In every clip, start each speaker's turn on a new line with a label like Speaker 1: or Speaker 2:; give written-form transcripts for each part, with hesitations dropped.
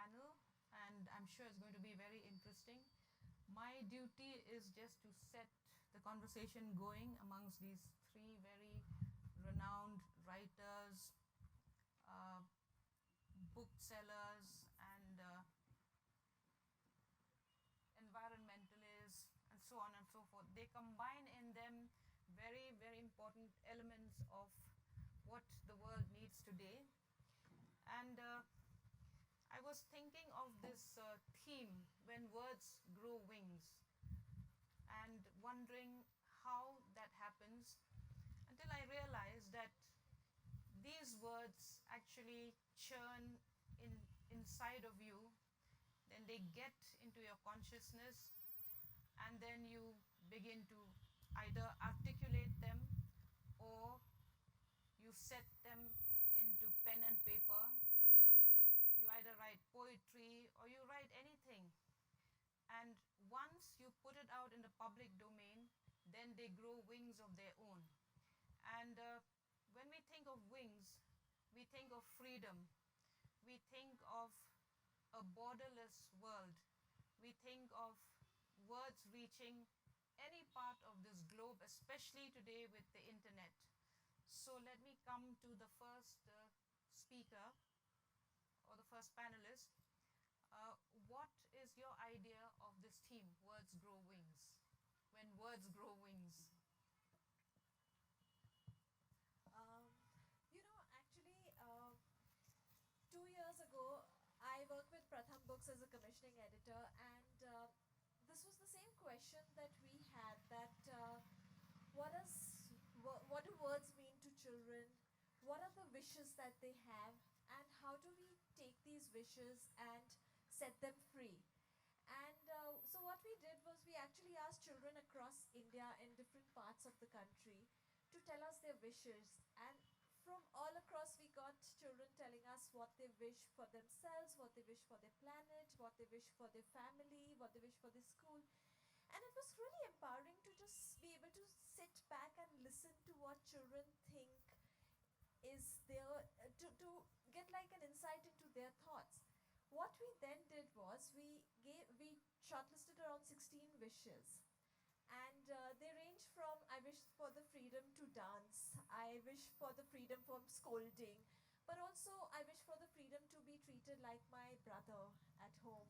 Speaker 1: panel, and I'm sure it's going to be very interesting. My duty is just to set the conversation going amongst these three very renowned writers, uh, booksellers, and environmentalists, and so on and so forth. They combine in them very, very important elements of what the world needs today. And I was thinking of this theme, when words grow wings, and wondering how that happens, until I realized that these words actually churn inside of you, then they get into your consciousness, and then you begin to either articulate them, or you set them into pen and paper. You either write poetry or you write anything. And once you put it out in the public domain, then they grow wings of their own. And when we think of wings, we think of freedom. We think of a borderless world. We think of words reaching any part of this globe, especially today with the internet. So let me come to the first speaker, or the first panelist. What is your idea of this theme, words grow wings? When words grow wings?
Speaker 2: Actually, 2 years ago, I worked with Pratham Books as a commissioning editor, and this was the same question that we had, that what do words mean to children? What are the wishes that they have? And how do we take these wishes and set them free? And so what we did was we actually asked children across India in different parts of the country to tell us their wishes. And from all across, we got children telling us what they wish for themselves, what they wish for their planet, what they wish for their family, what they wish for their school. And it was really empowering to just be able to sit back and listen to what children think is there, to get like an insight into their thoughts. What we then did was we shortlisted around 16 wishes, and they range from I wish for the freedom to dance, I wish for the freedom from scolding, but also I wish for the freedom to be treated like my brother at home.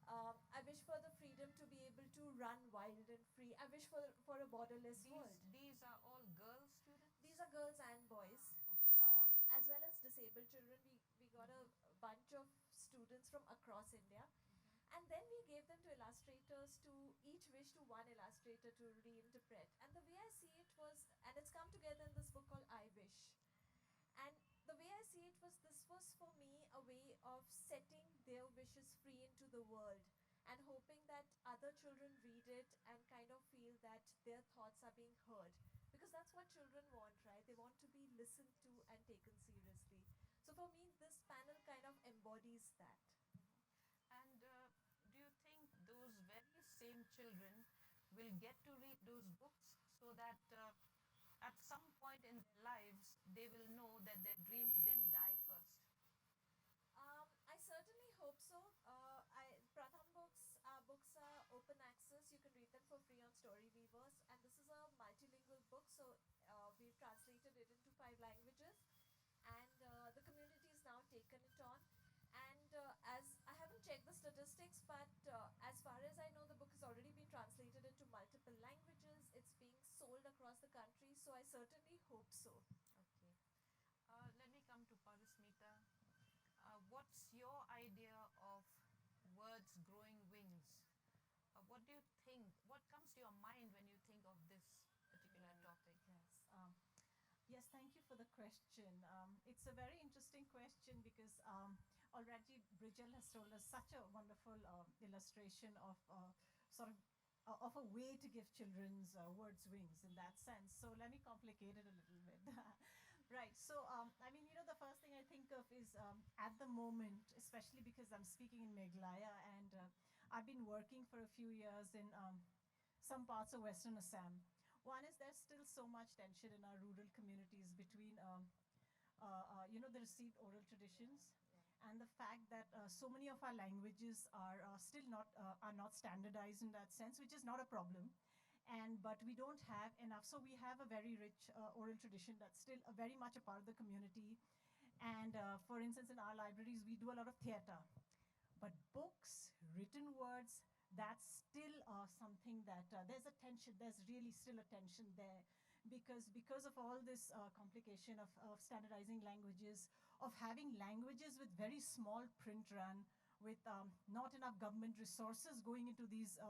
Speaker 2: I wish for the freedom to be able to run wild and free. I wish for a borderless world.
Speaker 1: These are all girl students?
Speaker 2: These are girls and boys,
Speaker 1: Okay.
Speaker 2: as well as disabled children. We got a bunch of students from across India. And then we gave them to illustrators, to each wish to one illustrator to reinterpret. And the way I see it was, and it's come together in this book called I Wish. And the way I see it was, this was for me a way of setting their wishes free into the world, and hoping that other children read it and kind of feel that their thoughts are being heard. Because that's what children want, right? They want to be listened to and taken seriously. So for me, this panel kind of embodies that.
Speaker 1: And do you think those very same children will get to read those books, so that at some point in their lives they will know that their dreams didn't die first?
Speaker 2: I certainly hope so. Pratham Books, our books are open access. You can read them for free on Storyweavers, and this is a multilingual book, so we've translated it into 5 languages, and the community has now taken it on. And as I haven't checked the statistics, but as far as I know, the book has already been translated into multiple languages. It's being sold across the country, so I certainly hope so.
Speaker 1: Okay. Let me come to Parismita. What's your idea of words growing wings? What do you think? What comes to your mind when you think of this particular topic?
Speaker 3: Yes. Yes, thank you for the question. It's a very interesting question because already Bijal has told us such a wonderful illustration of of a way to give children's words wings in that sense. So let me complicate it a little bit. Right. So I mean, the first thing I think of is at the moment, especially because I'm speaking in Meghalaya, and I've been working for a few years in some parts of Western Assam. One is there's still so much tension in our rural communities between, the received oral traditions and the fact that so many of our languages are still not standardized in that sense, which is not a problem. And but we don't have enough. So we have a very rich oral tradition that's still very much a part of the community. And for instance, in our libraries, we do a lot of theater. But books, written words, that's still something that there's a tension. There's really still a tension there, because of all this complication of standardizing languages, of having languages with very small print run, with not enough government resources going into these.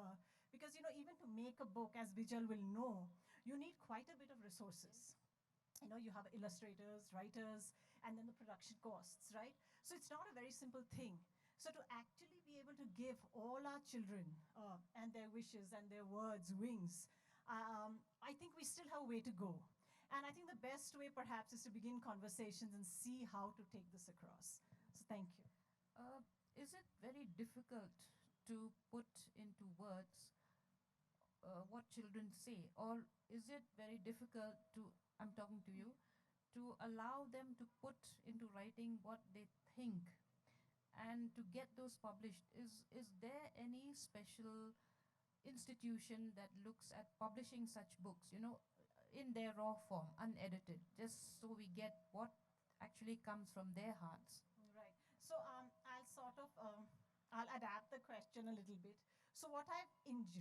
Speaker 3: Because even to make a book, as Bijal will know, you need quite a bit of resources. You have illustrators, writers, and then the production costs, right? So it's not a very simple thing. So to actually be able to give all our children and their wishes and their words wings, I think we still have a way to go. And I think the best way perhaps is to begin conversations and see how to take this across. So thank you.
Speaker 1: Is it very difficult to put into words what children say, or is it very difficult to, I'm talking to you, to allow them to put into writing what they think and to get those published? Is there any special institution that looks at publishing such books, in their raw form, unedited, just so we get what actually comes from their hearts?
Speaker 3: Right. So I'll adapt the question a little bit. So what I've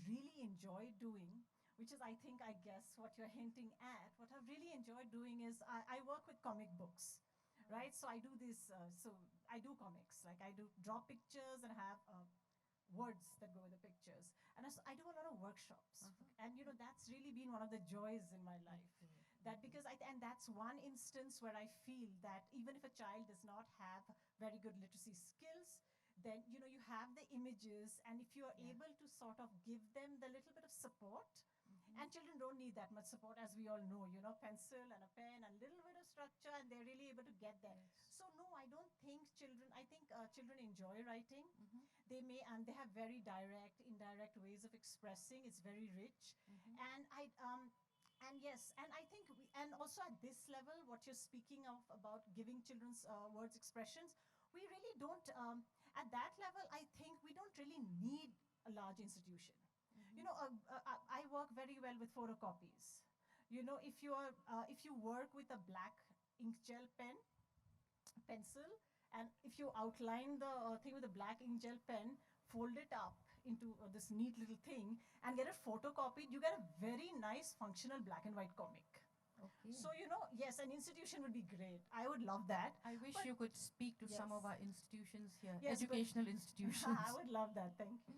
Speaker 3: really enjoyed doing, which is I guess what you're hinting at, what I've really enjoyed doing is I work with comic books, right? So I do this, so I do comics, like I do draw pictures and have words that go with the pictures. And I do a lot of workshops. And that's really been one of the joys in my life. That because and that's one instance where I feel that even if a child does not have very good literacy skills, then you have the images, and if you are able to sort of give them the little bit of support, and children don't need that much support, as we all know, pencil and a pen and a little bit of structure, and they're really able to get there. So no, I don't think I think children enjoy writing. They may, and they have very direct, indirect ways of expressing. It's very rich. And and yes, and I think, and also at this level, what you're speaking of about giving children's words expressions, we really don't, at that level, I think we don't really need a large institution. I work very well with photocopies. If you work with a black ink gel pencil, and if you outline the thing with a black ink gel pen, fold it up into this neat little thing, and get it photocopied, you get a very nice functional black and white comic.
Speaker 1: Okay.
Speaker 3: So, yes, an institution would be great. I would love that.
Speaker 1: I wish you could speak to some of
Speaker 3: Yes.
Speaker 1: our institutions here,
Speaker 3: Yes, but-
Speaker 1: educational institutions.
Speaker 3: I would love that. Thank you.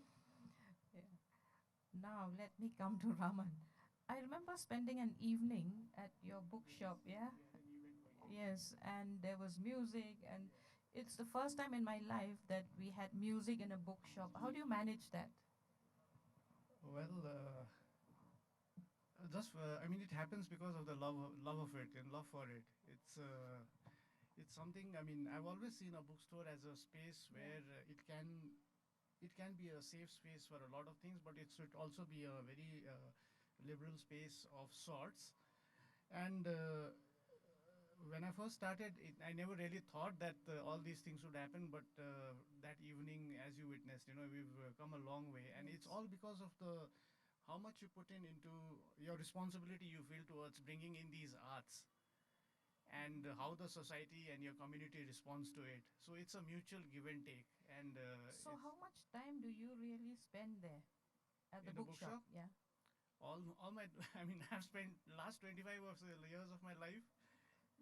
Speaker 1: Now, let me come to Raman. I remember spending an evening at your bookshop, yeah? Yes, and there was music, and it's the first time in my life that we had music in a bookshop. How do you manage that?
Speaker 4: Well, I mean, it happens because of the love of it and love for it. It's something. I mean, I've always seen a bookstore as a space where it can be a safe space for a lot of things, but it should also be a very liberal space of sorts. And when I first started, I never really thought that all these things would happen. But that evening, as you witnessed, we've come a long way, and it's all because of the how much you put into your responsibility you feel towards bringing in these arts, and how the society and your community responds to it. So it's a mutual give and take. And
Speaker 1: So, how much time do you really spend there at the
Speaker 4: In the
Speaker 1: bookshop?
Speaker 4: bookshop?
Speaker 1: Yeah.
Speaker 4: all my, I mean, I've spent last 25 years of my life.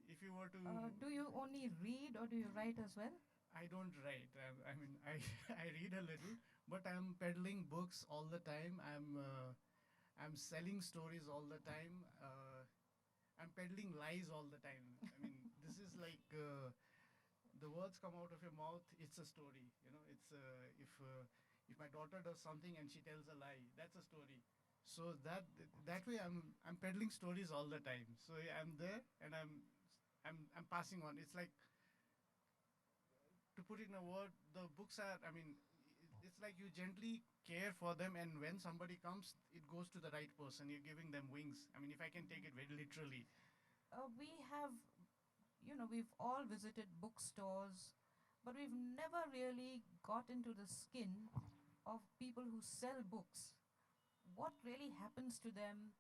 Speaker 4: If you were to,
Speaker 1: Do you only read or do you write as well?
Speaker 4: I don't write. I mean, I I read a little, but I'm peddling books all the time. I'm selling stories all the time. I'm peddling lies all the time. I mean, this is like the words come out of your mouth. It's a story. It's if my daughter does something and she tells a lie, that's a story. So that way I'm peddling stories all the time. So yeah, I'm there and I'm passing on. It's like, to put it in a word, the books are, I mean, it's like you gently care for them, and when somebody comes, it goes to the right person. You're giving them wings. I mean, if I can take it very literally.
Speaker 1: We have, we've all visited bookstores but we've never really got into the skin of people who sell books. What really happens to them?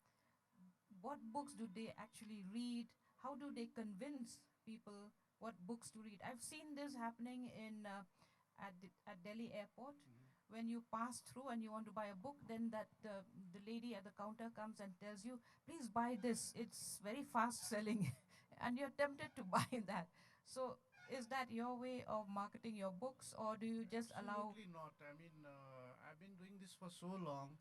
Speaker 1: What books do they actually read? How do they convince people what books to read? I've seen this happening in at Delhi airport. When you pass through and you want to buy a book, then the lady at the counter comes and tells you, "Please buy this. It's very fast selling," and you're tempted to buy that. So, is that your way of marketing your books, or do you just allow?
Speaker 4: Absolutely not. I mean, I've been doing this for so long.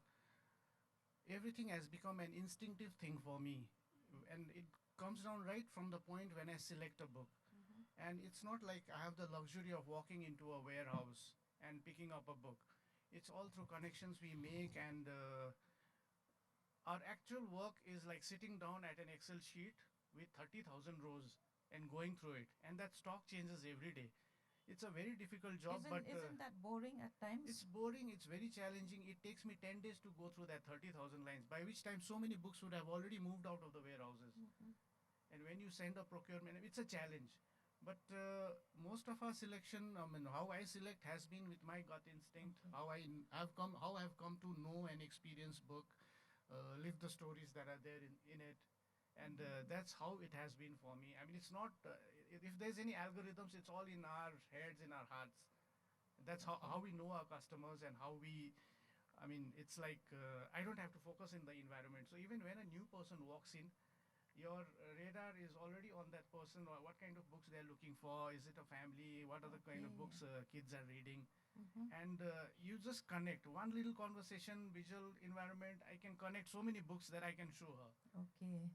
Speaker 4: Everything has become an instinctive thing for me. And it comes down right from the point when I select a book. And it's not like I have the luxury of walking into a warehouse and picking up a book. It's all through connections we make, and our actual work is like sitting down at an Excel sheet with 30,000 rows and going through it. And that stock changes every day. It's a very difficult job, but
Speaker 1: Isn't that boring at times?
Speaker 4: it's boring, it's very challenging. It takes me 10 days to go through that 30,000 lines, by which time so many books would have already moved out of the warehouses. And when you send a procurement, it's a challenge. But most of our selection, I mean, how I select has been with my gut instinct. How I've come to know and experience book, live the stories that are there in it, and that's how it has been for me. I mean, it's not. If there's any algorithms, it's all in our heads, in our hearts. That's how we know our customers and how we. I mean, it's like I don't have to focus in the environment. So even when a new person walks in, your radar is already on that person, or what kind of books they're looking for. Is it a family? What are the kind of
Speaker 1: Okay.
Speaker 4: books kids are reading? And you just connect. One little conversation, visual environment, I can connect so many books that I can show her.
Speaker 1: Okay.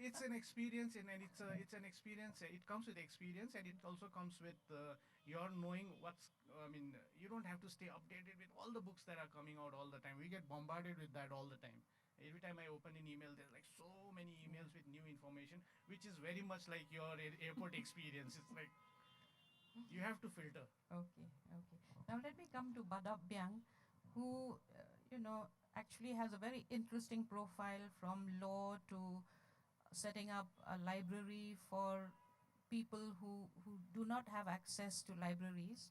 Speaker 4: It's an experience, and it's an experience. It comes with experience, and it also comes with your knowing what's. I mean, you don't have to stay updated with all the books that are coming out all the time. We get bombarded with that all the time. Every time I open an email, there's like so many emails with new information, which is very much like your airport experience. It's like you have to filter.
Speaker 1: Okay, okay. Now let me come to Badapbiang, who, actually has a very interesting profile from law to setting up a library for people who do not have access to libraries.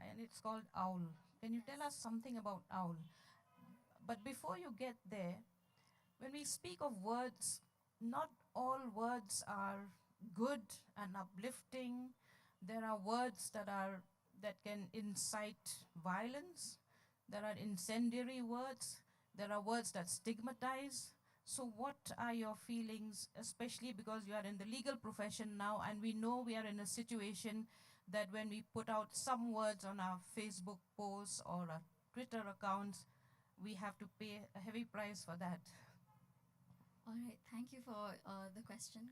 Speaker 1: And it's called OWL. Can you tell us something about OWL? But before you get there, when we speak of words, not all words are good and uplifting. There are words that can incite violence. There are incendiary words. There are words that stigmatize. So what are your feelings, especially because you are in the legal profession now, and we know we are in a situation that when we put out some words on our Facebook posts or our Twitter accounts, we have to pay a heavy price for that.
Speaker 5: All right, thank you for the question,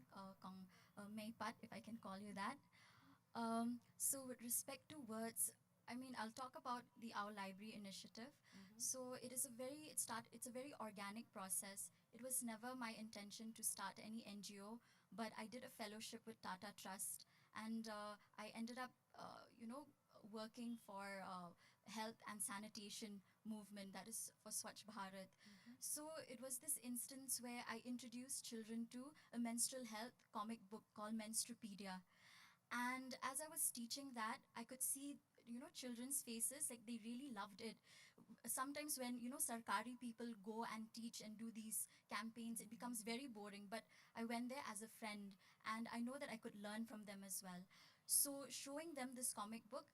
Speaker 5: May Pat, if I can call you that. So with respect to words, I mean, I'll talk about the Our Library initiative. So it's a very organic process. It was never my intention to start any NGO, but I did a fellowship with Tata Trust, and I ended up, working for health and sanitation movement, that is for Swachh Bharat. So it was this instance where I introduced children to a menstrual health comic book called Menstrupedia. And as I was teaching that, I could see, children's faces, like they really loved it. Sometimes when, Sarkari people go and teach and do these campaigns, it becomes very boring. But I went there as a friend, and I know that I could learn from them as well. So showing them this comic book,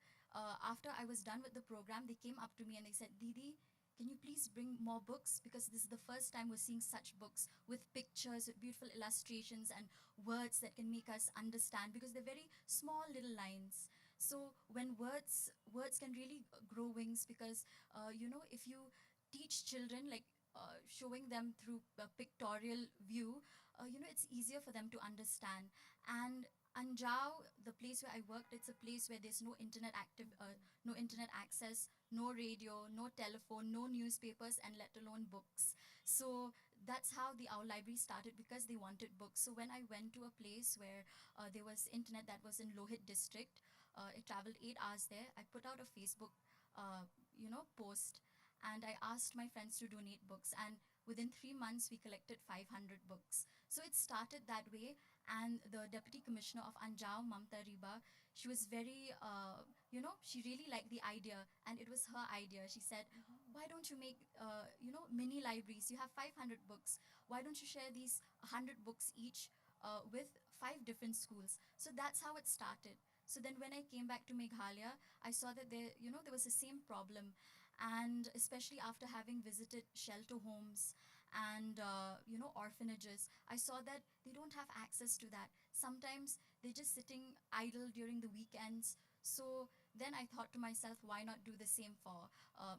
Speaker 5: after I was done with the program, they came up to me and they said, Didi, can you please bring more books? Because this is the first time we're seeing such books with pictures, with beautiful illustrations and words that can make us understand, because they're very small little lines. So when words can really grow wings, because, if you teach children, like showing them through a pictorial view, it's easier for them to understand. And Anjao, the place where I worked, it's a place where there's no internet access, no radio, no telephone, no newspapers, and let alone books. So that's how the Our Library started, because they wanted books. So when I went to a place where there was internet, that was in Lohit district, it traveled 8 hours there. I put out a Facebook, post, and I asked my friends to donate books. And within 3 months, we collected 500 books. So it started that way. And the Deputy Commissioner of Anjao, Mamta Riba, she was very, she really liked the idea, and it was her idea. She said, why don't you make, mini libraries? You have 500 books. Why don't you share these 100 books each with 5 different schools? So that's how it started. So then when I came back to Meghalaya, I saw that there was the same problem. And especially after having visited shelter homes and, orphanages, I saw that they don't have access to that. Sometimes they're just sitting idle during the weekends. So then I thought to myself, why not do the same for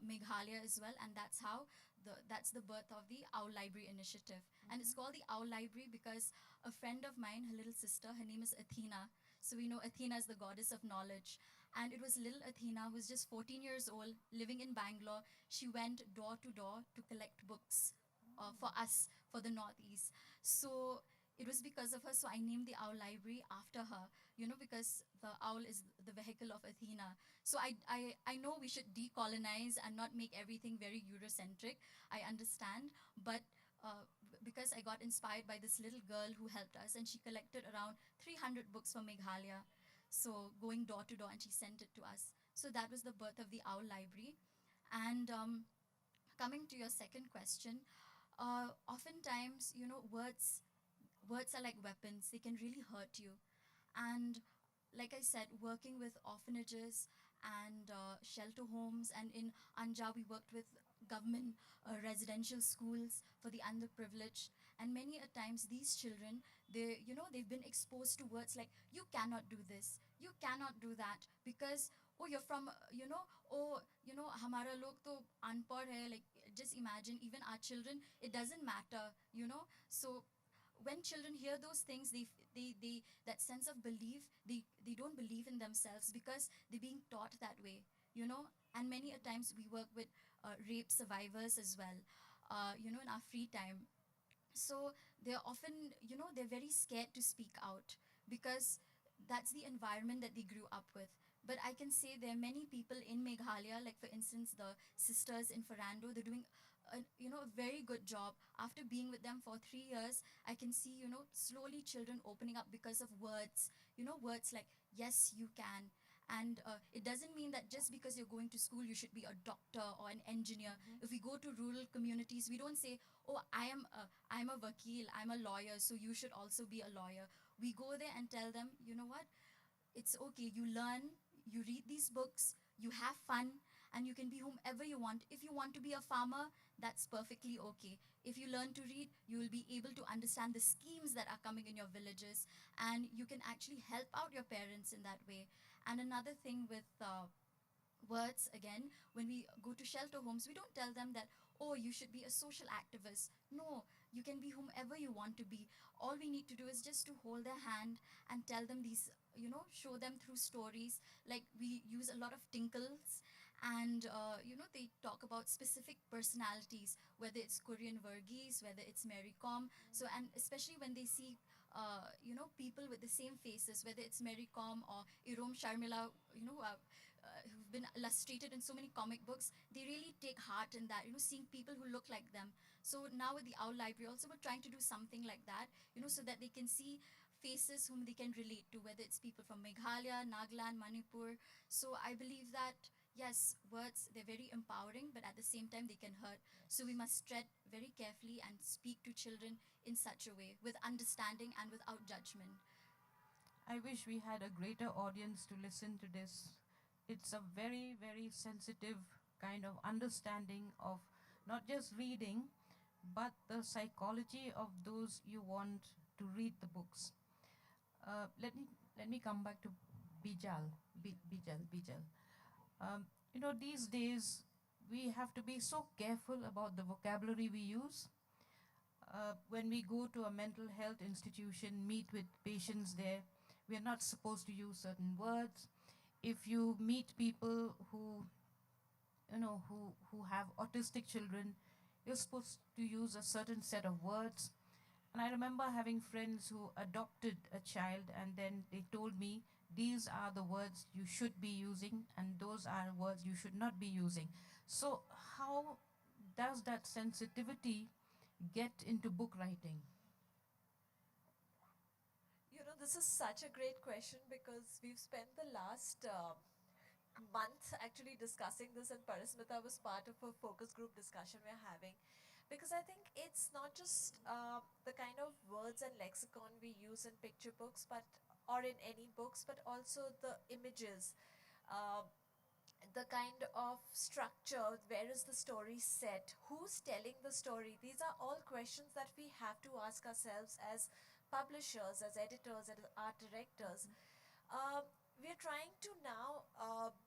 Speaker 5: Meghalaya as well? And that's the birth of the Owl Library initiative. And it's called the Owl Library because a friend of mine, her little sister, her name is Athena. So we know Athena is the goddess of knowledge. And it was little Athena, who was just 14 years old, living in Bangalore. She went door to door to collect books for us, for the Northeast. So it was because of her. So I named the Owl Library after her, because the owl is the vehicle of Athena. So I know we should decolonize and not make everything very Eurocentric. I understand. But because I got inspired by this little girl who helped us, and she collected around 300 books for Meghalaya. So going door to door, and she sent it to us. So that was the birth of the Owl Library. And coming to your second question, oftentimes, words are like weapons. They can really hurt you. And like I said, working with orphanages and shelter homes, and in Anja, we worked with government residential schools for the underprivileged. And many a times, these children, they've been exposed to words like, you cannot do this, you cannot do that, because, oh, you're from, hamara log to unpad hai, like, just imagine, even our children, it doesn't matter. So when children hear those things, they that sense of belief, they don't believe in themselves because they're being taught that way. And many a times we work with rape survivors as well, in our free time. So they're often, they're very scared to speak out because that's the environment that they grew up with. But I can say there are many people in Meghalaya, like for instance, the sisters in Ferrando, they're doing a very good job. After being with them for 3 years, I can see, slowly children opening up because of words like, yes, you can. And it doesn't mean that just because you're going to school, you should be a doctor or an engineer. If we go to rural communities, we don't say, oh, I'm a vakil, I'm a lawyer, so you should also be a lawyer. We go there and tell them, you know what, it's okay, you learn, you read these books, you have fun, and you can be whomever you want. If you want to be a farmer, that's perfectly okay. If you learn to read, you will be able to understand the schemes that are coming in your villages, and you can actually help out your parents in that way. And another thing with words, again, when we go to shelter homes, we don't tell them that, oh, you should be a social activist. No, you can be whomever you want to be. All we need to do is just to hold their hand and tell them these, show them through stories. Like we use a lot of tinkles, and they talk about specific personalities, whether it's Korean Verghese, whether it's Mary Com. So, and especially when they see people with the same faces, whether it's Mary Com or Irom Sharmila, who've been illustrated in so many comic books, they really take heart in that, seeing people who look like them. So now with the Owl Library also, we're trying to do something like that, so that they can see faces whom they can relate to, whether it's people from Meghalaya, Nagaland, Manipur. So I believe that, yes, words, they're very empowering, but at the same time, they can hurt. So we must tread very carefully and speak to children in such a way, with understanding and without judgment.
Speaker 1: I wish we had a greater audience to listen to this. It's a very, very sensitive kind of understanding of not just reading, but the psychology of those you want to read the books. Let me come back to Bijal. Bijal. These days we have to be so careful about the vocabulary we use. When we go to a mental health institution, meet with patients there, we are not supposed to use certain words. If you meet people who have autistic children, you're supposed to use a certain set of words. And I remember having friends who adopted a child, and then they told me, these are the words you should be using, and those are words you should not be using. So how does that sensitivity get into book writing?
Speaker 2: this is such a great question because we've spent the last month actually discussing this, and Parismita was part of a focus group discussion we're having. Because I think it's not just the kind of words and lexicon we use in picture books, but or in any books, but also the images, uh, the kind of structure, where is the story set, who's telling the story. These are all questions that we have to ask ourselves as publishers, as editors, as art directors. We're trying to now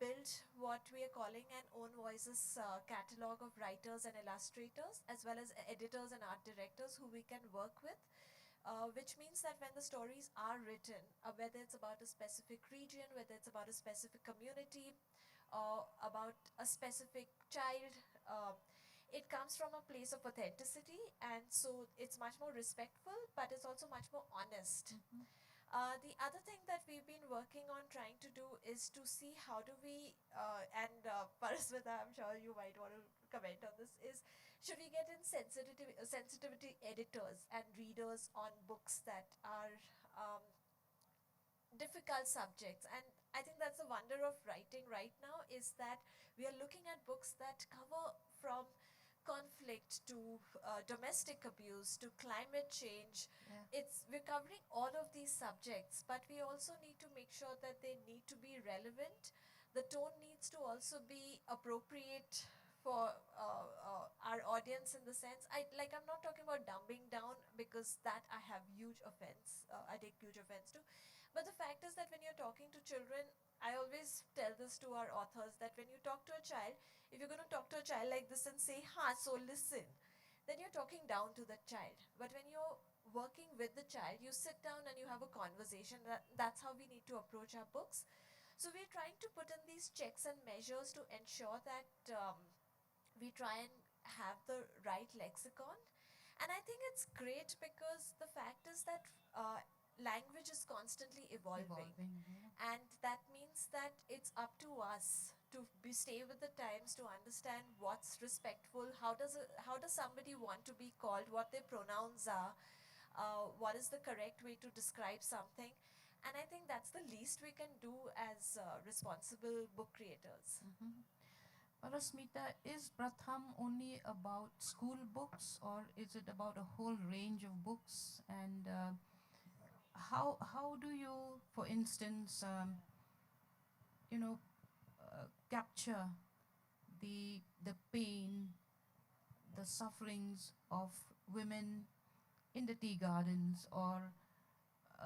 Speaker 2: build what we are calling an own voices catalog of writers and illustrators, as well as editors and art directors who we can work with. Which means that when the stories are written, whether it's about a specific region, whether it's about a specific community, or about a specific child, it comes from a place of authenticity, and so it's much more respectful, but it's also much more honest. The other thing that we've been working on trying to do is to see how do we, and Parismita, I'm sure you might want to comment on this, is should we get in sensitivity editors and readers on books that are difficult subjects. And I think that's the wonder of writing right now, is that we are looking at books that cover from conflict to domestic abuse to climate change.
Speaker 5: Yeah.
Speaker 2: We're covering all of these subjects, but we also need to make sure that they need to be relevant. The tone needs to also be appropriate for our audience, in the sense, I'm not talking about dumbing down, because that I have huge offense. I take huge offense to. But the fact is that when you're talking to children, I always tell this to our authors, that when you talk to a child, if you're going to talk to a child like this and say, "Ha, so listen," then you're talking down to the child. But when you're working with the child, you sit down and you have a conversation. That's how we need to approach our books. So we're trying to put in these checks and measures to ensure that we try and have the right lexicon. And I think it's great because the fact is that language is constantly evolving.
Speaker 5: Yeah.
Speaker 2: And that means that it's up to us to stay with the times, to understand what's respectful, how does somebody want to be called, what their pronouns are, what is the correct way to describe something. And I think that's the least we can do as responsible book creators.
Speaker 6: Parismita, is Pratham only about school books, or is it about a whole range of books? And how do you, for instance, you know, capture the pain, the sufferings of women in the tea gardens, or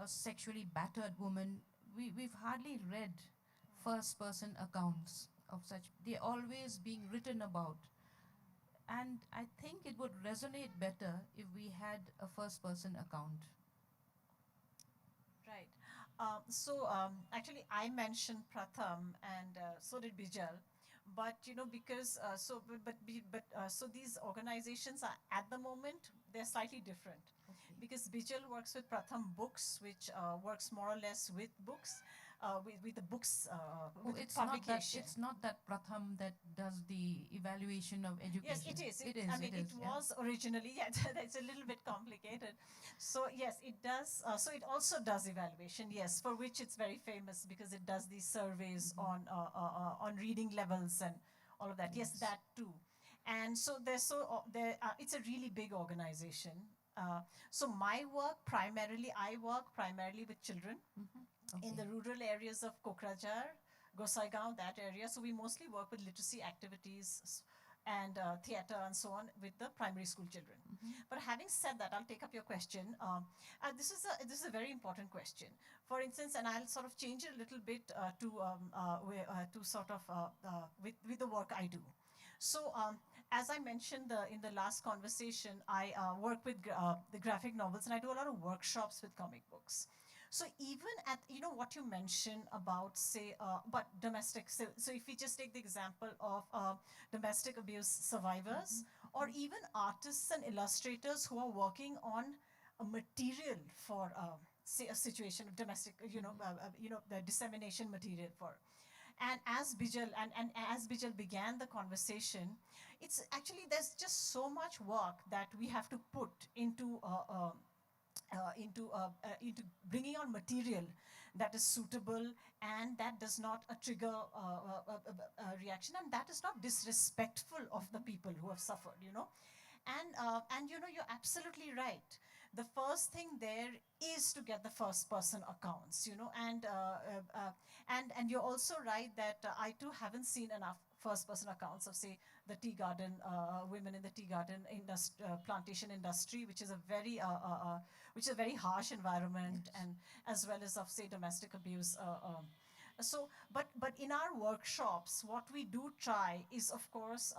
Speaker 6: a sexually battered woman? We've hardly read first-person accounts of such. They're always being written about. And I think it would resonate better if we had a first-person account.
Speaker 3: Right. Actually, I mentioned Pratham, and so did Bijal. But because so these organizations are, at the moment, they're slightly different.
Speaker 6: Okay.
Speaker 3: Because Bijal works with Pratham Books, which works more or less with books, with the books,
Speaker 6: Oh,
Speaker 3: with
Speaker 6: it's not that.
Speaker 3: publication.
Speaker 6: It's not that Pratham that does the evaluation of education.
Speaker 3: Yes, it is.
Speaker 6: It is.
Speaker 3: I mean,
Speaker 6: it
Speaker 3: it
Speaker 6: is, yeah.
Speaker 3: was originally, yeah, it's a little bit complicated. So yes, it does. So it also does evaluation, yes, for which it's very famous because it does these surveys on reading levels and all of that. Yes,
Speaker 6: Yes.
Speaker 3: that too. And so it's a really big organization. So I work primarily with children in the rural areas of Kokrajhar, Gosaigaon, that area. So we mostly work with literacy activities and theater and so on with the primary school children. But having said that, I'll take up your question. This is a very important question. For instance, and I'll sort of change it a little bit to sort of with the work I do. So as I mentioned in the last conversation, I work with the graphic novels, and I do a lot of workshops with comic books. So even at, what you mentioned about, say, but domestic, so if we just take the example of domestic abuse survivors, or even artists and illustrators who are working on a material for, say, a situation of domestic, the dissemination material for. And as Bijal began the conversation, it's actually, there's just so much work that we have to put into into bringing out material that is suitable and that does not trigger a reaction, and that is not disrespectful of the people who have suffered, you know. And you know, you're absolutely right. The first thing there is to get the first person accounts, you know, and you're also right that I too haven't seen enough first person accounts of, say, the tea garden, women in the tea garden plantation industry, which is a very harsh environment,
Speaker 6: Yes.
Speaker 3: and as well as of, say, domestic abuse. So, but in our workshops, what we do try is, of course,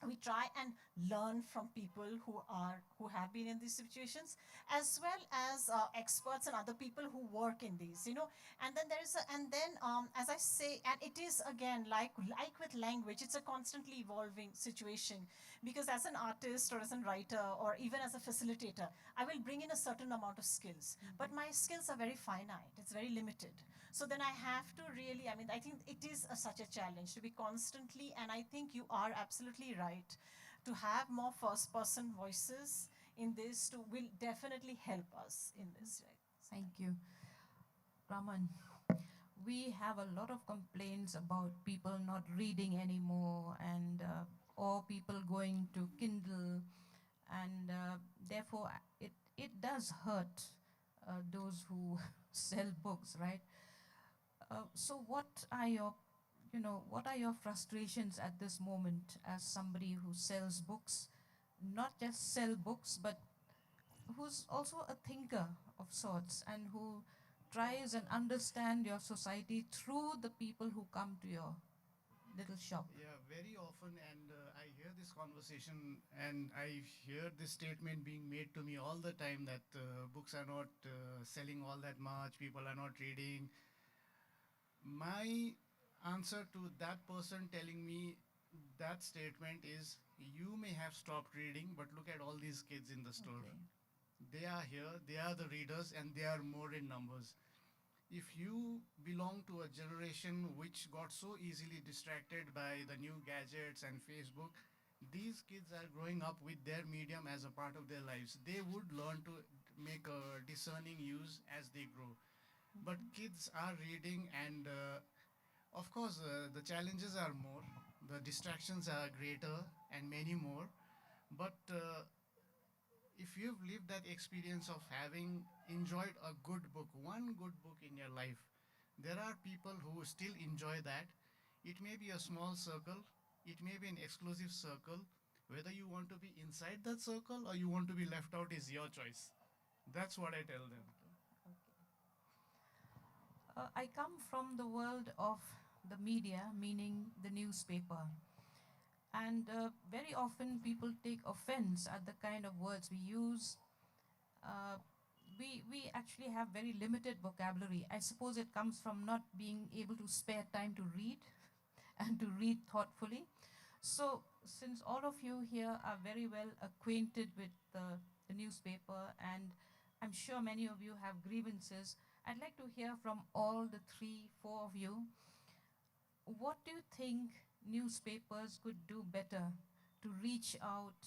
Speaker 3: we try and learn from people who have been in these situations, as well as experts and other people who work in these, you know. And then as I say, and it is again like with language, it's a constantly evolving situation, because as an artist or as a writer or even as a facilitator, I will bring in a certain amount of skills, but my skills are very finite, it's very limited. So then I have to really, I mean, I think it is such a challenge to be constantly, and I think you are absolutely right, to have more first person voices in this will definitely help us in this, right?
Speaker 6: Thank you. Raman, we have a lot of complaints about people not reading anymore, and or people going to Kindle, and therefore it does hurt those who sell books, right? So what are your frustrations at this moment as somebody who sells books, not just sell books, but who's also a thinker of sorts and who tries and understand your society through the people who come to your little shop?
Speaker 4: Yeah, very often, and I hear this conversation, and I hear this statement being made to me all the time that books are not selling all that much, people are not reading. My answer to that person telling me that statement is, you may have stopped reading, but look at all these kids in the store.
Speaker 6: Okay.
Speaker 4: They are here, they are the readers, and they are more in numbers. If you belong to a generation which got so easily distracted by the new gadgets and Facebook, these kids are growing up with their medium as a part of their lives. They would learn to make a discerning use as they grow. But kids are reading, and of course, the challenges are more, the distractions are greater, and many more. But if you've lived that experience of having enjoyed a good book, one good book in your life, there are people who still enjoy that. It may be a small circle, it may be an exclusive circle. Whether you want to be inside that circle or you want to be left out is your choice. That's what I tell them.
Speaker 6: I come from the world of the media, meaning the newspaper. And very often people take offense at the kind of words we use. Uh, we actually have very limited vocabulary. I suppose it comes from not being able to spare time to read and to read thoughtfully. So, since all of you here are very well acquainted with the newspaper, and I'm sure many of you have grievances, I'd like to hear from all the three, four of you. What do you think newspapers could do better to reach out?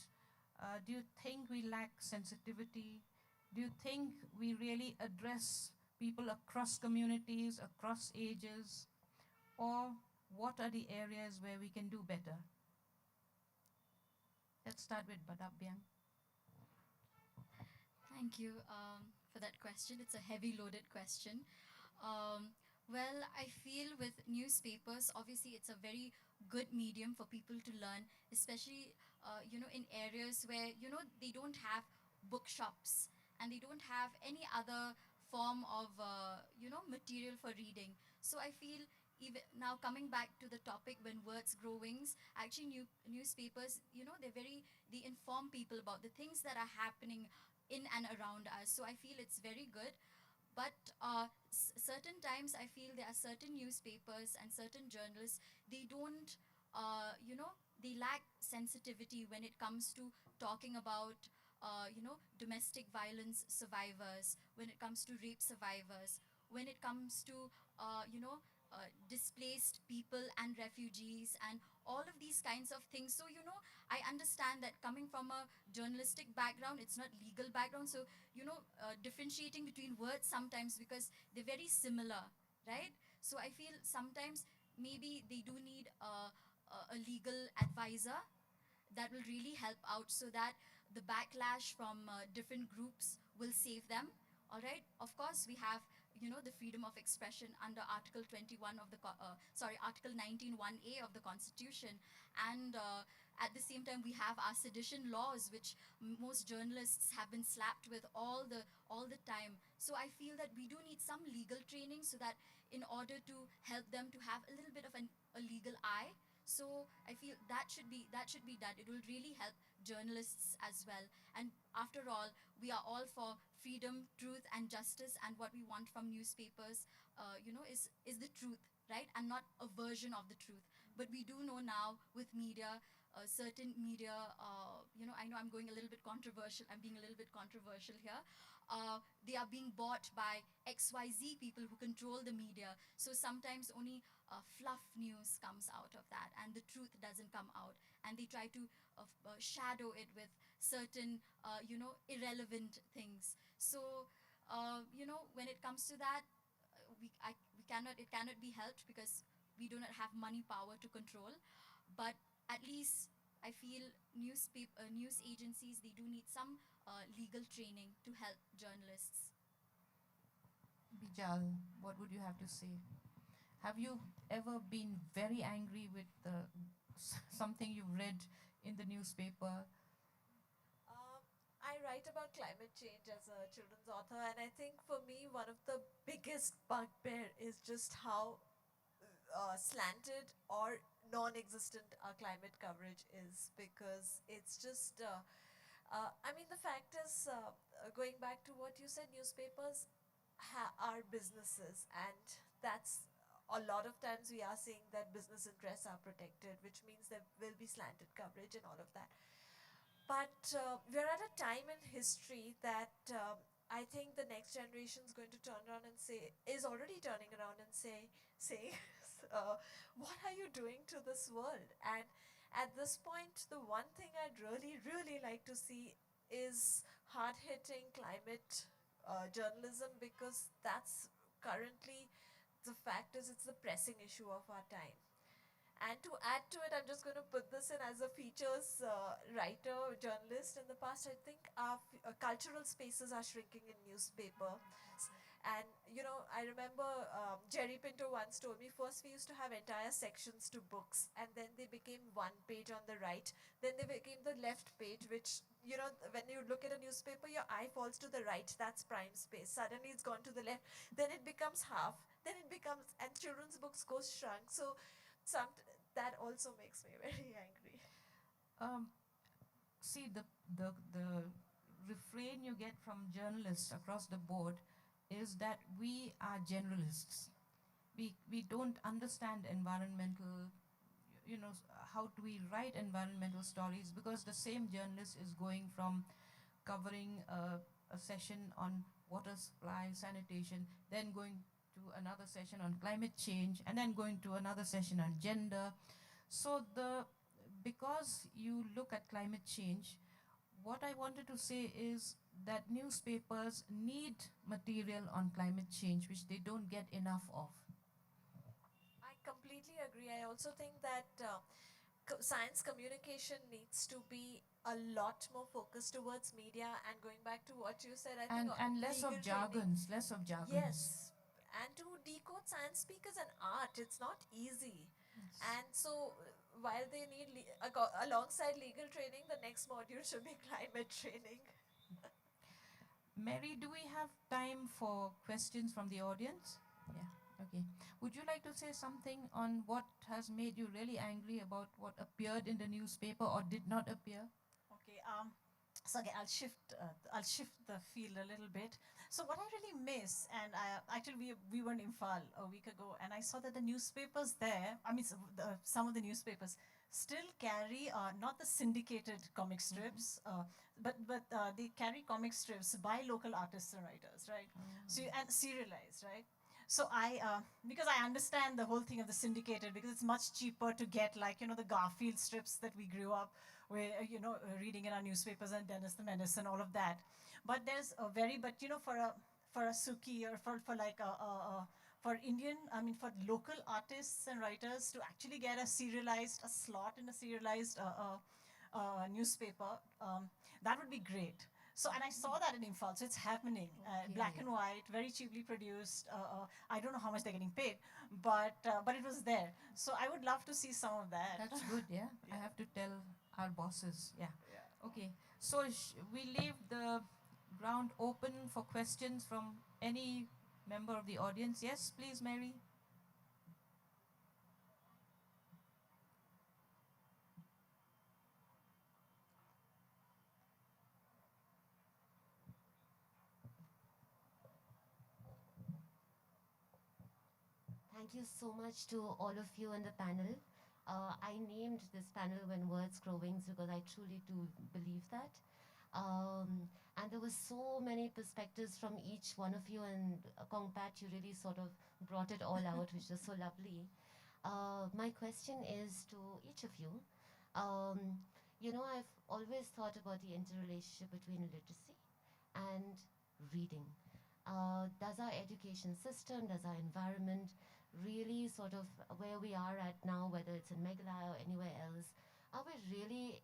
Speaker 6: Do you think we lack sensitivity? Do you think we really address people across communities, across ages? Or what are the areas where we can do better? Let's start with Badapbiang.
Speaker 5: Thank you for that question. It's a heavy loaded question. Um, well, I feel with newspapers, obviously, it's a very good medium for people to learn, especially, in areas where, they don't have bookshops and they don't have any other form of, material for reading. So I feel even now coming back to the topic when words grow wings, actually newspapers, they inform people about the things that are happening in and around us. So I feel it's very good. But certain times I feel there are certain newspapers and certain journalists, they don't, they lack sensitivity when it comes to talking about, domestic violence survivors, when it comes to rape survivors, when it comes to, displaced people and refugees and all of these kinds of things. So, I understand that coming from a journalistic background, it's not legal background. So, differentiating between words sometimes, because they're very similar, right? So I feel sometimes maybe they do need a legal advisor that will really help out, so that the backlash from different groups will save them. All right, of course we have the freedom of expression under article 21 of the article 19(1)(a) of the constitution. And at the same time we have our sedition laws, which most journalists have been slapped with all the time. So I feel that we do need some legal training, so that in order to help them to have a little bit of a legal eye. So I feel that should be done. It will really help journalists as well. And after all, we are all for freedom, truth, and justice. And what we want from newspapers, is the truth, right? And not a version of the truth. But we do know now with media, certain media, I know I'm going a little bit controversial. I'm being a little bit controversial here. They are being bought by XYZ people who control the media. So sometimes only fluff news comes out of that, and the truth doesn't come out. And they try to shadow it with certain, irrelevant things. So, when it comes to that, it cannot be helped, because we do not have money power to control. But at least I feel news agencies, they do need some legal training to help journalists.
Speaker 6: Bijal, what would you have to say? Have you ever been very angry with something you've read in the newspaper?
Speaker 2: I write about climate change as a children's author, and I think for me, one of the biggest bugbear is just how slanted or non-existent our climate coverage is, because it's just I mean, the fact is, going back to what you said, newspapers are businesses, and that's a lot of times we are seeing that business interests are protected, which means there will be slanted coverage and all of that. But we're at a time in history that I think the next generation is going to turn around and is already turning around and saying, what are you doing to this world? And at this point, the one thing I'd really, really like to see is hard-hitting climate journalism, because that's currently, the fact is, it's the pressing issue of our time. And to add to it, I'm just going to put this in as a features writer, journalist. In the past, I think our cultural spaces are shrinking in newspaper. And, I remember Jerry Pinto once told me, first we used to have entire sections to books, and then they became one page on the right. Then they became the left page, which, when you look at a newspaper, your eye falls to the right. That's prime space. Suddenly it's gone to the left. Then it becomes half. Then it becomes, and children's books go shrunk. So that also makes me very angry.
Speaker 6: Um, See, the refrain you get from journalists across the board is that we are generalists. We don't understand environmental, how do we write environmental stories, because the same journalist is going from covering a session on water supply, sanitation, then going to another session on climate change, and then going to another session on gender. So because you look at climate change, what I wanted to say is that newspapers need material on climate change, which they don't get enough of.
Speaker 2: I completely agree. I also think that science communication needs to be a lot more focused towards media. And going back to what you said, I think
Speaker 6: And less of
Speaker 2: legal training.
Speaker 6: jargons, less of jargons.
Speaker 2: Yes, and to decode science speak is an art. It's not easy.
Speaker 6: Yes.
Speaker 2: And so, while they need alongside legal training, the next module should be climate training.
Speaker 6: Mary, do we have time for questions from the audience? Yeah, okay. Would you like to say something on what has made you really angry about what appeared in the newspaper or did not appear?
Speaker 3: Okay. So again, I'll shift the field a little bit. So what I really miss, and actually we were in Imphal a week ago, and I saw that the newspapers there, I mean some of the newspapers still carry not the syndicated comic strips, but they carry comic strips by local artists and writers, right? So and serialized, right? So because I understand the whole thing of the syndicated, because it's much cheaper to get, like, the Garfield strips that we grew up with, reading in our newspapers, and Dennis the Menace and all of that. But there's a for a Suki, or for like for Indian, I mean, for local artists and writers to actually get a slot in a serialized newspaper, that would be great. So, and I saw that in Imphal, so it's happening. Black
Speaker 6: Okay.
Speaker 3: and white, very cheaply produced. I don't know how much they're getting paid, but it was there. So I would love to see some of that.
Speaker 6: That's good, yeah. I have to tell our bosses, yeah. Okay, so we leave the ground open for questions from any member of the audience. Yes, please, Mary.
Speaker 7: Thank you so much to all of you in the panel. I named this panel When Words Grow Wings because I truly do believe that. And there were so many perspectives from each one of you, and Kongpat, you really sort of brought it all out, which was so lovely. My question is to each of you. I've always thought about the interrelationship between literacy and reading. Does our education system, does our environment really sort of where we are at now, whether it's in Meghalaya or anywhere else, are we really,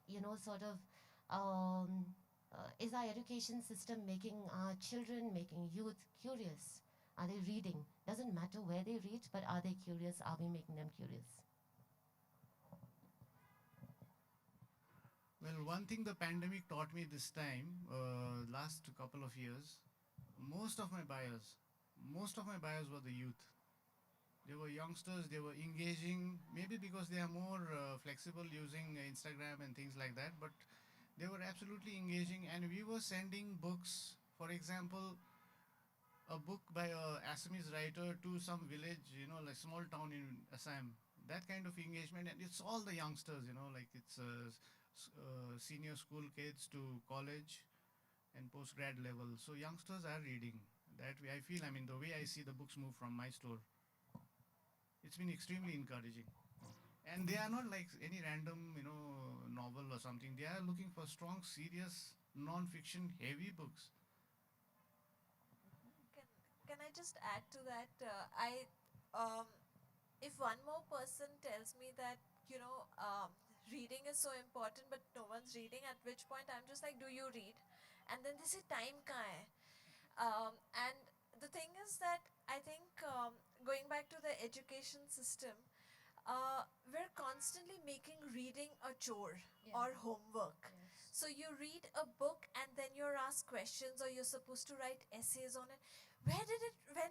Speaker 7: is our education system making our children, making youth curious? Are they reading? Doesn't matter where they read, but are they curious? Are we making them curious?
Speaker 4: Well, one thing the pandemic taught me this time, last couple of years, most of my buyers were the youth. They were youngsters, they were engaging, maybe because they are more flexible using Instagram and things like that, but they were absolutely engaging, and we were sending books, for example, a book by a Assamese writer to some village, like small town in Assam. That kind of engagement, and it's all the youngsters, like it's senior school kids to college and post-grad level. So youngsters are reading. That way I feel, the way I see the books move from my store, it's been extremely encouraging. And they are not like any random, novel or something. They are looking for strong, serious, non-fiction, heavy books.
Speaker 2: Can, can I just add to that? Um, if one more person tells me that, reading is so important, but no one's reading, at which point I'm just like, do you read? And then they say, time ka hai? And the thing is that I think, going back to the education system, we're constantly making reading a chore or homework. So you read a book and then you're asked questions, or you're supposed to write essays on it. When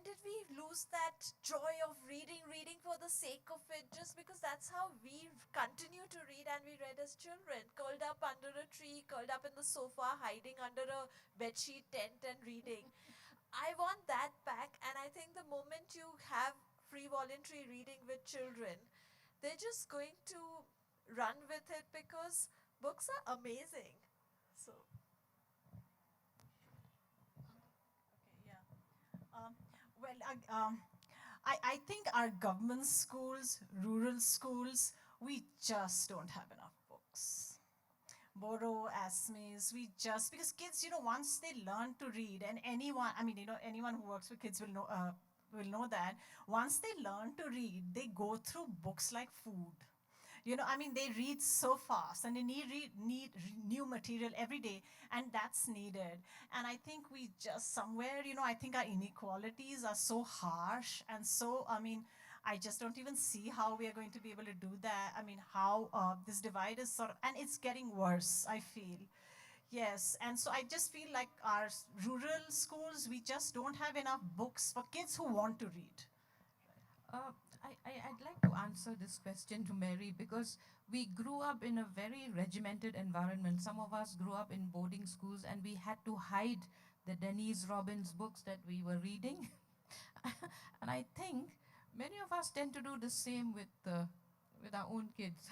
Speaker 2: did we lose that joy of reading for the sake of it, just because that's how we continue to read, and we read as children, curled up under a tree, curled up in the sofa, hiding under a bedsheet tent and reading. I want that back, and I think the moment you have free voluntary reading with children, they're just going to run with it because books are amazing. So
Speaker 3: Okay, yeah. Well, I think our government schools, rural schools, we just don't have enough books. Bodo, Asmis, because kids, once they learn to read, and anyone who works with kids will know that once they learn to read, they go through books like food. They read so fast, and they need new material every day, and that's needed. And I think we just somewhere, I think our inequalities are so harsh, and so, I just don't even see how we are going to be able to do that. How this divide is and it's getting worse, I feel. Yes, and so I just feel like our rural schools, we just don't have enough books for kids who want to read.
Speaker 6: Uh, I'd like to answer this question to Mary, because we grew up in a very regimented environment. Some of us grew up in boarding schools, and we had to hide the Denise Robbins books that we were reading. And I think many of us tend to do the same with our own kids.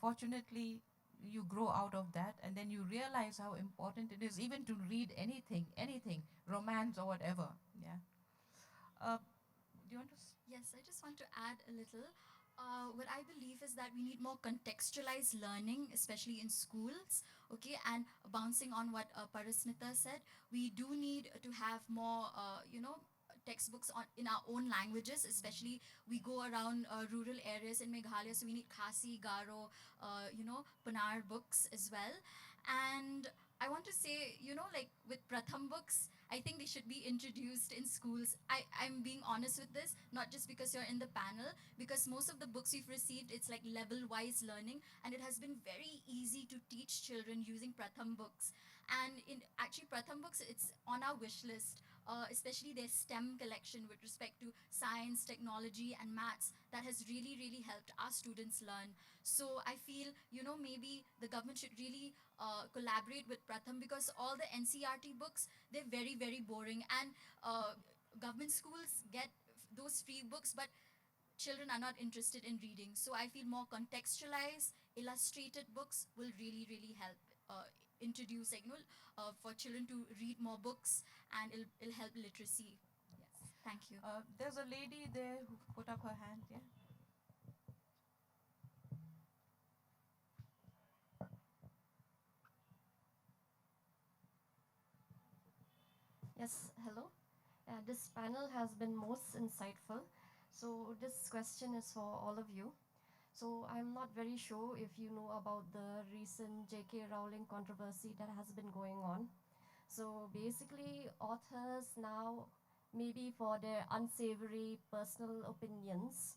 Speaker 6: Fortunately, you grow out of that, and then you realize how important it is even to read anything, romance or whatever. Yeah. Do you want to?
Speaker 5: Yes, I just want to add a little. What I believe is that we need more contextualized learning, especially in schools. Okay, and bouncing on what Parismita said, we do need to have more, textbooks in our own languages. Especially, we go around rural areas in Meghalaya, so we need Khasi, Garo, Panar books as well. And I want to say, like with Pratham books, I think they should be introduced in schools. I'm being honest with this, not just because you're in the panel, because most of the books we've received, it's like level-wise learning, and it has been very easy to teach children using Pratham books. And in actually Pratham books, it's on our wish list, especially their STEM collection with respect to science, technology, and maths. That has really, really helped our students learn. So I feel, maybe the government should really collaborate with Pratham, because all the NCRT books, they're very, very boring. And government schools get those free books, but children are not interested in reading. So I feel more contextualized, illustrated books will really, really help introduce, for children to read more books, and it'll help literacy. Yes, thank you.
Speaker 6: There's a lady there who put up her hand. Yeah.
Speaker 8: Yes, hello. This panel has been most insightful. So this question is for all of you. So I'm not very sure if you know about the recent J.K. Rowling controversy that has been going on. So basically, authors now, maybe for their unsavory personal opinions,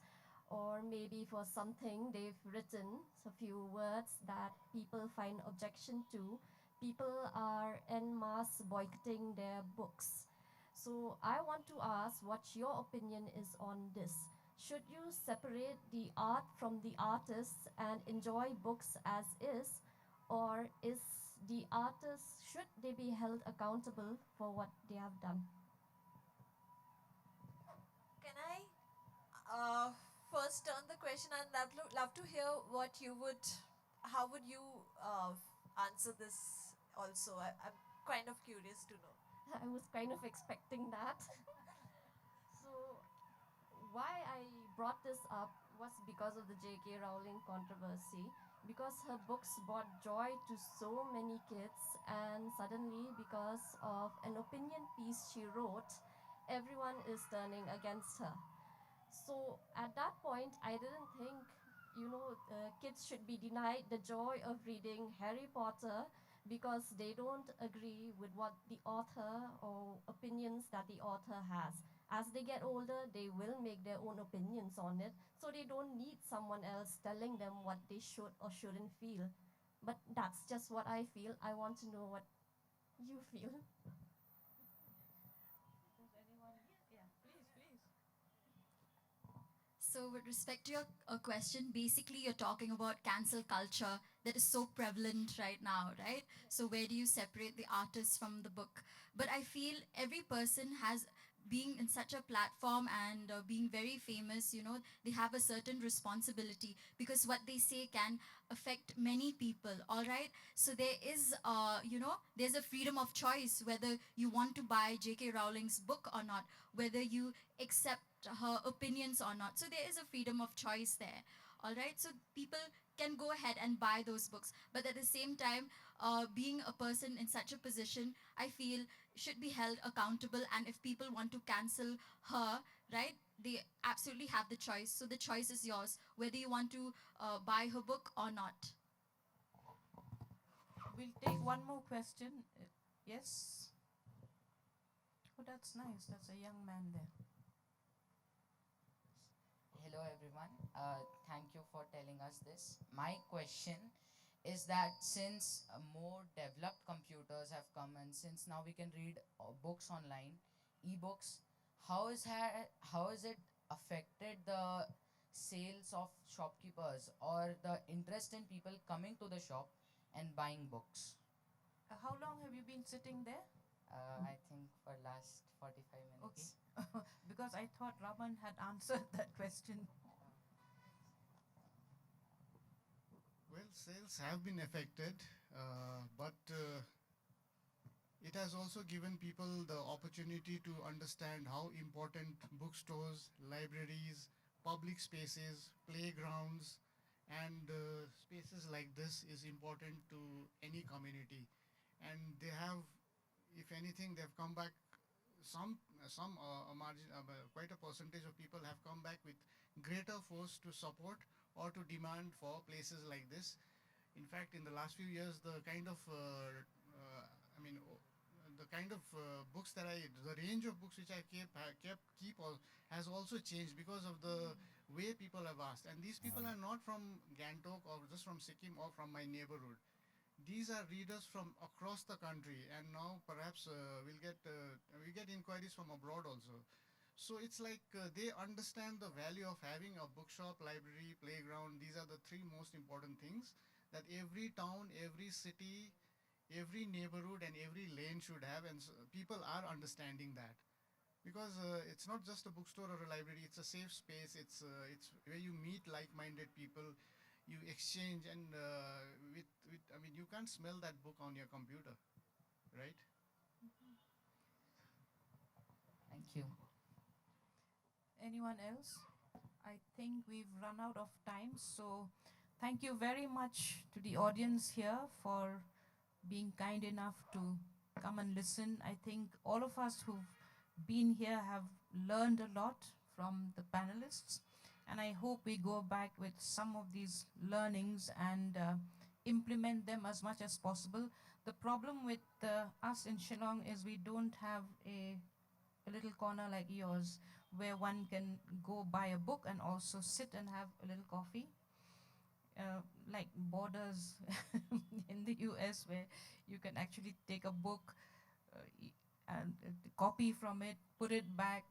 Speaker 8: or maybe for something they've written, a few words that people find objection to, people are en masse boycotting their books. So I want to ask what your opinion is on this. Should you separate the art from the artists and enjoy books as is, or is the artists, should they be held accountable for what they have done?
Speaker 2: Can I first turn the question, and I'd love to hear what you would, how would you answer this also? I'm kind of curious to know.
Speaker 8: I was kind of expecting that. So, why I brought this up was because of the J.K. Rowling controversy. Because her books brought joy to so many kids, and suddenly, because of an opinion piece she wrote, everyone is turning against her. So at that point, I didn't think, kids should be denied the joy of reading Harry Potter because they don't agree with what the author or opinions that the author has. As they get older, they will make their own opinions on it, so they don't need someone else telling them what they should or shouldn't feel. But that's just what I feel. I want to know what you feel.
Speaker 6: Does anyone? Yeah, please, please.
Speaker 5: So, with respect to your question, basically you're talking about cancel culture that is so prevalent right now, right? So, where do you separate the artist from the book? But I feel every person has, being in such a platform and being very famous, they have a certain responsibility, because what they say can affect many people, all right? So there is, there's a freedom of choice whether you want to buy J.K. Rowling's book or not, whether you accept her opinions or not. So there is a freedom of choice there, all right? So people can go ahead and buy those books, but at the same time, being a person in such a position, I feel should be held accountable. And if people want to cancel her, right, they absolutely have the choice. So the choice is yours, whether you want to buy her book or not.
Speaker 6: We'll take one more question. Yes. Oh, that's nice. That's a young man there.
Speaker 9: Hello everyone. Thank you for telling us this. My question is that since more developed computers have come, and since now we can read books online, e-books, how is it affected the sales of shopkeepers or the interest in people coming to the shop and buying books?
Speaker 6: How long have you been sitting there?
Speaker 9: I think for last 45 minutes.
Speaker 6: Okay. Because I thought Raman had answered that question.
Speaker 4: Well, sales have been affected, but It has also given people the opportunity to understand how important bookstores, libraries, public spaces, playgrounds, and spaces like this is important to any community. And they have, if anything, they've come back. Some a margin, quite a percentage of people have come back with greater force to support or to demand for places like this. In fact, in the last few years, the kind of I mean, the kind of books that the range of books which I has also changed because of the way people have asked. And these people are not from Gantok or just from Sikkim or from my neighborhood. These are readers from across the country, and now perhaps we get inquiries from abroad also. So it's like they understand the value of having a bookshop, library, playground. These are the three most important things that every town, every city, every neighborhood, and every lane should have, and people are understanding that. Because it's not just a bookstore or a library; it's a safe space. It's where you meet like-minded people, you exchange, and with I mean, you can't smell that book on your computer, right?
Speaker 9: Thank you.
Speaker 6: Anyone else? I think we've run out of time, so thank you very much to the audience here for being kind enough to come and listen. I think all of us who've been here have learned a lot from the panelists, and I hope we go back with some of these learnings and implement them as much as possible. The problem with us in Shillong is we don't have a little corner like yours where one can go buy a book and also sit and have a little coffee. Like borders in the US where you can actually take a book and copy from it, put it back.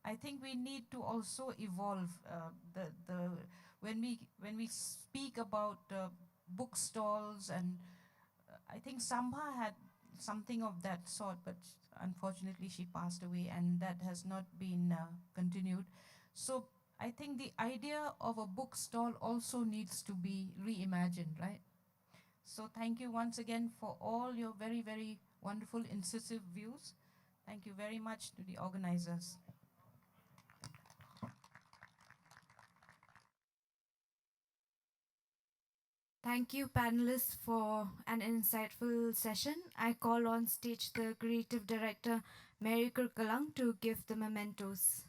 Speaker 6: I think we need to also evolve the when we speak about book stalls, and I think Sambha had something of that sort, but unfortunately she passed away, and that has not been continued. So I think the idea of a book stall also needs to be reimagined, right? So thank you once again for all your very, very wonderful, incisive views. Thank you very much to the organizers.
Speaker 10: Thank you, panelists, for an insightful session. I call on stage the creative director, Mary Kurkalang, to give the mementos.